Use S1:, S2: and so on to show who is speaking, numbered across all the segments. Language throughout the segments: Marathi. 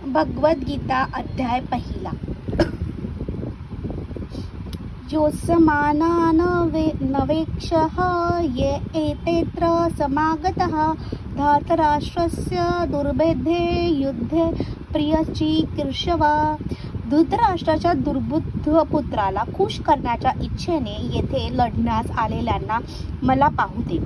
S1: भगवद्गीता अध्याय पहिला. योत्समानान् नवेक्षः ये एतेऽत्र समागतः धार्तराष्ट्रस्य दुर्भेद्ये युद्धे प्रियचिकीर्षव. धृतराष्ट्राच्या दुर्बुद्ध पुत्राला खुश करण्याच्या इच्छेने येथे लढण्यास आलेल्यांना मला पाहू दे.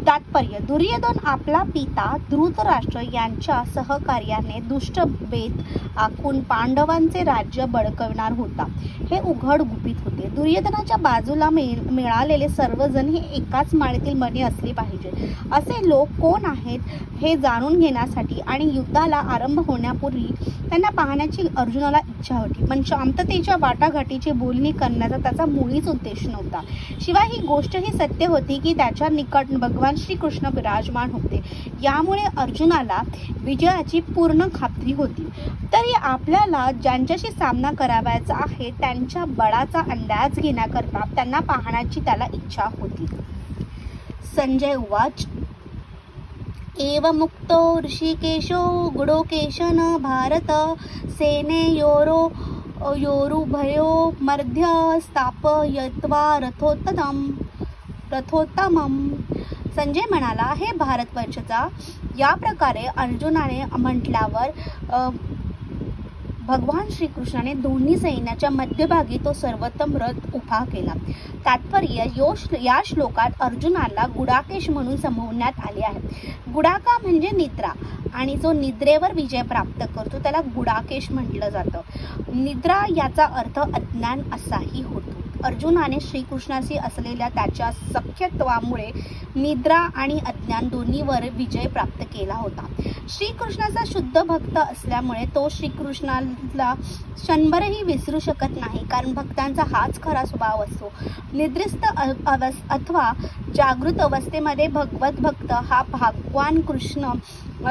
S1: तात्पर्य: दुर्योधन आपला पिता धृतराष्ट्र यांच्या सहकार्याने दुष्ट बेत आखून पांडवांचे राज्य बळकावणार होता हे उघड गुपित होते. दुर्योधनाच्या बाजूला मिळालेले सर्वजण हे एकाच माळेतील मणी असले पाहिजे. असे लोक कोण आहेत हे जाणून घेण्यासाठी आणि युद्धाला आरंभ होण्यापूर्वी त्यांना पाहण्याची अर्जुनाला इच्छा होती. पण शांततेच्या वाटाघाटीची बोलणी करण्याचा त्याचा मुळीच उद्देश नव्हता. शिवाय ही गोष्ट ही सत्य होती की त्याच्या निकट भगवान श्रीकृष्ण विराजमान होते. यामुळे अर्जुनाला विजयाची पूर्ण खात्री होती. तरी आपल्याला ज्यांच्याशी सामना करावयाचा आहे त्यांच्या बळाचा अंदाज घेण्याकरता त्यांना पाहण्याची त्याला इच्छा होती. संजय उवाच: एवमुक्तो ऋषिकेशो गुडोकेशन भारत सेनेयोरुभयो मध्य स्थापयित्वा रथोत्तमम्. संजय म्हणाला, हे भारतवर्षचा. या प्रकारे अर्जुनाने म्हटल्यावर भगवान श्रीकृष्णाने दोन्ही सैन्याच्या मध्यभागी तो सर्वोत्तम रथ उभा केला. तात्पर्य: या श्लोकात अर्जुनाला गुडाकेश म्हणून संबोधण्यात आले आहे. गुडाका म्हणजे निद्रा, आणि जो निद्रेवर विजय प्राप्त करतो त्याला गुडाकेश म्हटलं जातं. निद्रा याचा अर्थ अज्ञान असाही होतो. अर्जुनाने श्रीकृष्णाशी असलेल्या त्याच्या सख्यत्वामुळे निद्रा आणि अज्ञान दोन्हीवर विजय प्राप्त केला होता. श्रीकृष्णाचा शुद्ध भक्त असल्यामुळे तो श्रीकृष्णाला क्षणभरही विसरू शकत नाही, कारण भक्तांचा हाच खरा स्वभाव असतो. निद्रिस्त अथवा जागृत अवस्थेमध्ये भगवत भक्त हा भगवान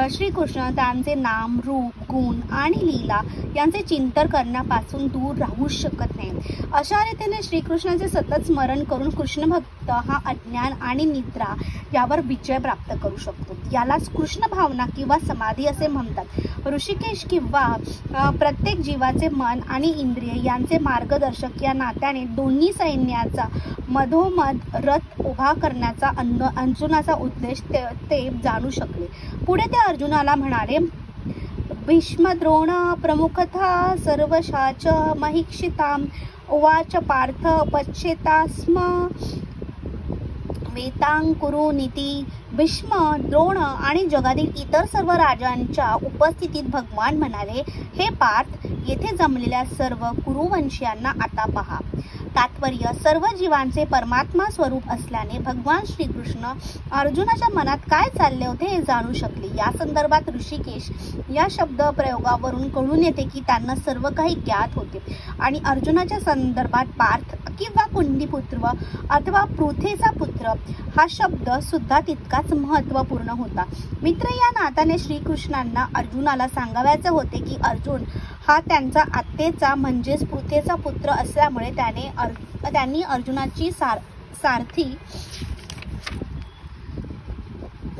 S1: श्रीकृष्ण त्यांचे नाम, रूप, गुण आणि लीला यांचे चिंतन करण्यापासून दूर राहू शकत नाही. अशा रीतीने श्रीकृष्णाचे सतत स्मरण करून कृष्ण भक्त हा अज्ञान आणि निद्रा यावर विजय प्राप्त करू शकतो. यालाच कृष्ण भावना किंवा समाधी असे म्हणतात. ऋषिकेश किंवा प्रत्येक जीवाचे मन आणि इंद्रिय यांचे मार्गदर्शक या नात्याने दोन्ही सैन्याचा मधोमध रथ उभा करण्याचा अर्जुनाचा उद्देश ते जाणू शकले. पुढे ते अर्जुनाला म्हणाले, भीष्म द्रोण प्रमुखतः सर्वशाच महिक्षिताम् उवाच पार्थ पश्येता स्म वेतांकुरु नीती. भीष्म, द्रोण आणि जगातील इतर सर्व राजांच्या उपस्थितीत भगवान म्हणाले, हे पार्थ, येथे जमलेल्या सर्व कुरुवंशीयांना आता पहा. तात्पर्य: सर्व जीवांचे परमात्मा स्वरूप असल्याने भगवान श्रीकृष्ण अर्जुनाच्या मनात काय चालले होते हे जाणू शकले. या संदर्भात ऋषिकेश या शब्द प्रयोगावरून कळून येते की त्यांना सर्व काही ज्ञात होते. आणि अर्जुनाच्या संदर्भात पार्थ किंवा कुंतीपुत्र अथवा पृथेचा पुत्र हा शब्द सुद्धा तितकाच महत्त्वपूर्ण होता. मित्र या नात्याने श्रीकृष्णांना अर्जुनाला सांगायचे होते की अर्जुन हा त्यांचा आत्तेचा म्हणजेच पृथेचा पुत्र असल्यामुळे त्यांनी अर्जुनाची सारथी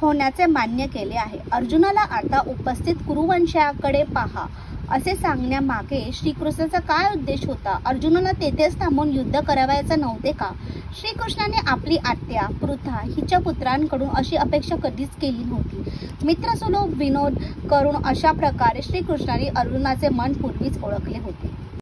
S1: होण्याचे मान्य केले आहे. अर्जुनाला आता उपस्थित कुरुवंशाकडे पहा असे सांगण्यामागे श्रीकृष्णाचा काय उद्देश होता? अर्जुनाला तेथेच थांबून युद्ध करावयाचे नव्हते का? श्रीकृष्णाने आपली आत्या पृथा हिच्या पुत्रांकडून अशी अपेक्षा कधीच केली नव्हती. मित्रसुलभ विनोद करून अशा प्रकारे श्रीकृष्णाने अर्जुनाचे मन पूर्वीच ओळखले होते.